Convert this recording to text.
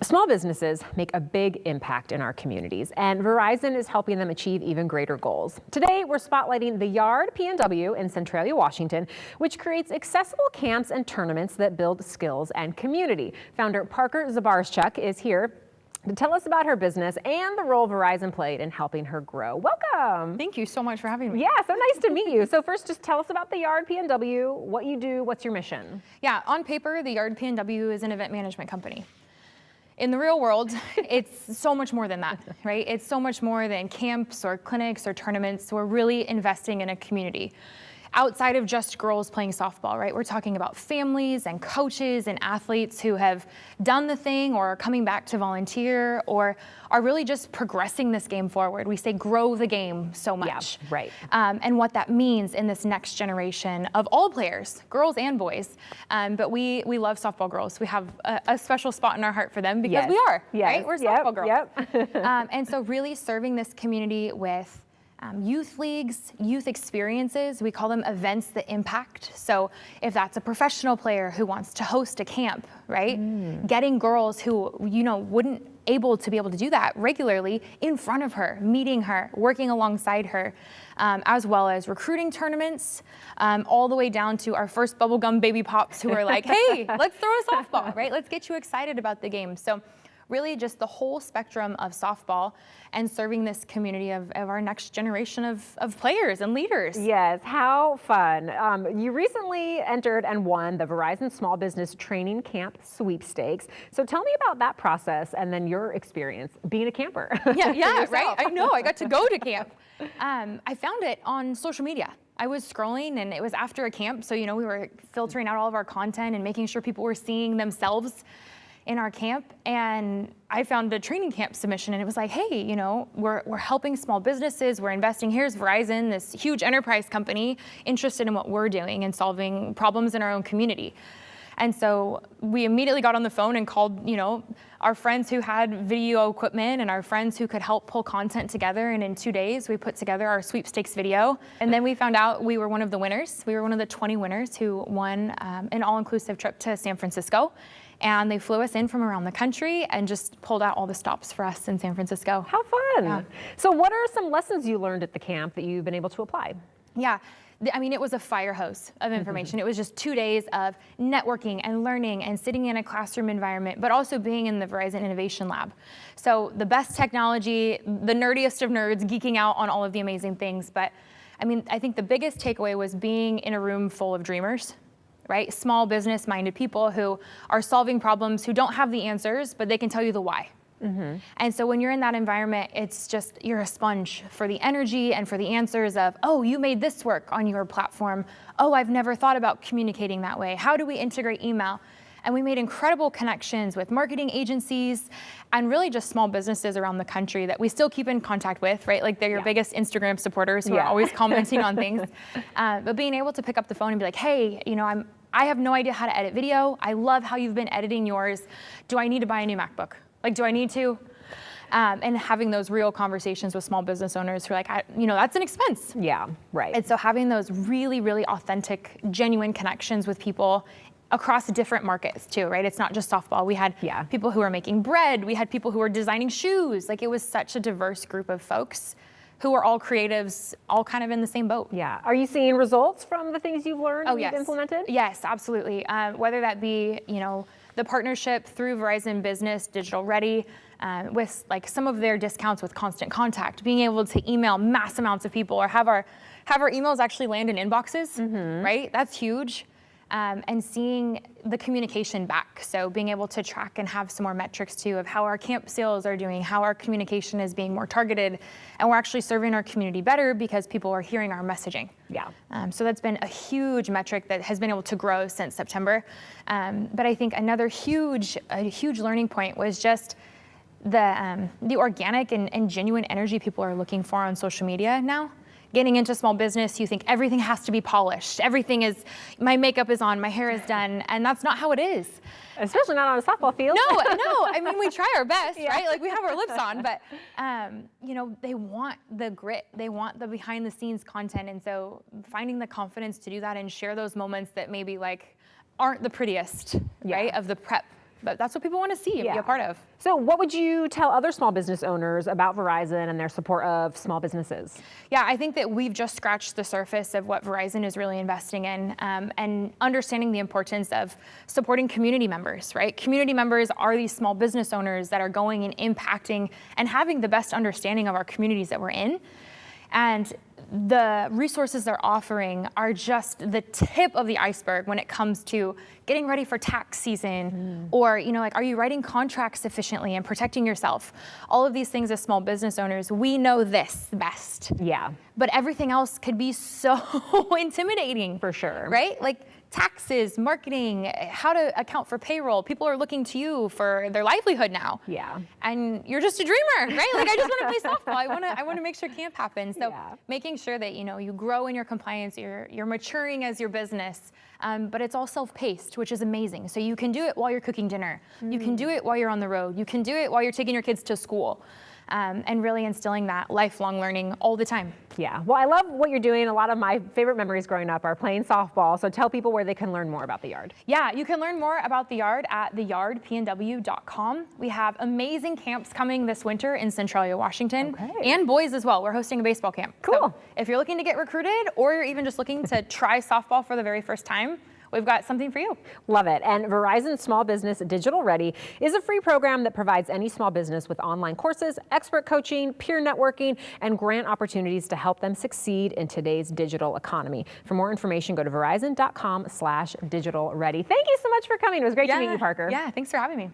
Small businesses make a big impact in our communities, and Verizon is helping them achieve even greater goals. Today, we're spotlighting the Yard PNW in Centralia, Washington, which creates accessible camps and tournaments that build skills and community. Founder Parker Zabarczuk is here to tell us about her business and the role Verizon played in helping her grow. Welcome. Thank you so much for having me. Yeah, so nice to meet you. So first, just tell us about the Yard PNW, what you do, what's your mission? Yeah, on paper, the Yard PNW is an event management company. In the real world, it's so much more than that, right? It's so much more than camps or clinics or tournaments. We're really investing in a community. Outside of just girls playing softball, right? We're talking about families and coaches and athletes who have done the thing or are coming back to volunteer or are really just progressing this game forward. We say grow the game so much. Yeah, right. And what that means in this next generation of all players, girls and boys. But we love softball girls. We have a special spot in our heart for them because we are, right? We're softball girls. Yep. And so really serving this community with youth leagues, youth experiences. We call them events that impact. So if that's a professional player who wants to host a camp, right? Getting girls who, wouldn't be able to do that regularly in front of her, meeting her, working alongside her, as well as recruiting tournaments, all the way down to our first bubblegum baby pops who are like, hey, let's throw a softball, right? Let's get you excited about the game. So really just the whole spectrum of softball and serving this community of our next generation of players and leaders. Yes, how fun. You recently entered and won the Verizon Small Business Training Camp Sweepstakes. So tell me about that process and then your experience being a camper. Yeah, right? I know, I got to go to camp. I found it on social media. I was scrolling and it was after a camp. So, we were filtering out all of our content and making sure people were seeing themselves in our camp, and I found a training camp submission and it was like, hey, we're helping small businesses, we're investing. Here's Verizon, this huge enterprise company interested in what we're doing and solving problems in our own community. And so we immediately got on the phone and called, our friends who had video equipment and our friends who could help pull content together. And in 2 days, we put together our sweepstakes video. And then we found out we were one of the winners. We were one of the 20 winners who won an all-inclusive trip to San Francisco. And they flew us in from around the country and just pulled out all the stops for us in San Francisco. How fun. Yeah. So what are some lessons you learned at the camp that you've been able to apply? Yeah. It was a fire hose of information. It was just 2 days of networking and learning and sitting in a classroom environment, but also being in the Verizon Innovation Lab. So the best technology, the nerdiest of nerds, geeking out on all of the amazing things. But I think the biggest takeaway was being in a room full of dreamers, right? Small business minded people who are solving problems, who don't have the answers, but they can tell you the why. And so when you're in that environment, it's just, you're a sponge for the energy and for the answers of, oh, you made this work on your platform. Oh, I've never thought about communicating that way. How do we integrate email? And we made incredible connections with marketing agencies and really just small businesses around the country that we still keep in contact with, right? Like they're your biggest Instagram supporters who are always commenting on things. But being able to pick up the phone and be like, hey, I have no idea how to edit video. I love how you've been editing yours. Do I need to buy a new MacBook? Do I need to? And having those real conversations with small business owners who are like, that's an expense. Yeah, right. And so having those really, really authentic, genuine connections with people across different markets too, right? It's not just softball. We had people who were making bread. We had people who were designing shoes. It was such a diverse group of folks who are all creatives, all kind of in the same boat. Yeah. Are you seeing results from the things you've learned and you've implemented? Yes, absolutely. Whether that be, the partnership through Verizon Business Digital Ready with some of their discounts with Constant Contact, being able to email mass amounts of people or have our emails actually land in inboxes, right? That's huge. And seeing the communication back. So being able to track and have some more metrics too of how our camp sales are doing, how our communication is being more targeted, and we're actually serving our community better because people are hearing our messaging. Yeah. So that's been a huge metric that has been able to grow since September. But I think another huge learning point was just the organic and genuine energy people are looking for on social media now. Getting into small business, you think everything has to be polished. Everything is, my makeup is on, my hair is done, and that's not how it is. Especially not on a softball field. No, we try our best, right? We have our lips on, but they want the grit, they want the behind the scenes content, and so finding the confidence to do that and share those moments that maybe aren't the prettiest, right, of the prep but that's what people want to see and be a part of. So what would you tell other small business owners about Verizon and their support of small businesses? Yeah, I think that we've just scratched the surface of what Verizon is really investing in, and understanding the importance of supporting community members, right? Community members are these small business owners that are going and impacting and having the best understanding of our communities that we're in. And the resources they're offering are just the tip of the iceberg when it comes to getting ready for tax season, or, like, are you writing contracts efficiently and protecting yourself? All of these things as small business owners, we know this best. Yeah. But everything else could be so intimidating. For sure. Right? Like taxes, marketing, how to account for payroll. People are looking to you for their livelihood now. Yeah. And you're just a dreamer, right? Like, I just want to play softball. I want to make sure camp happens. So making sure that, you grow in your compliance, you're maturing as your business, but it's all self-paced, which is amazing. So you can do it while you're cooking dinner. You can do it while you're on the road. You can do it while you're taking your kids to school. And really instilling that lifelong learning all the time. Yeah, well, I love what you're doing. A lot of my favorite memories growing up are playing softball. So tell people where they can learn more about the Yard. Yeah, you can learn more about the Yard at theyardpnw.com. We have amazing camps coming this winter in Centralia, Washington, and boys as well. We're hosting a baseball camp. Cool. So if you're looking to get recruited, or you're even just looking to try softball for the very first time, we've got something for you. Love it. And Verizon Small Business Digital Ready is a free program that provides any small business with online courses, expert coaching, peer networking, and grant opportunities to help them succeed in today's digital economy. For more information, go to verizon.com/digital ready. Thank you so much for coming. It was great to meet you, Parker. Yeah, thanks for having me.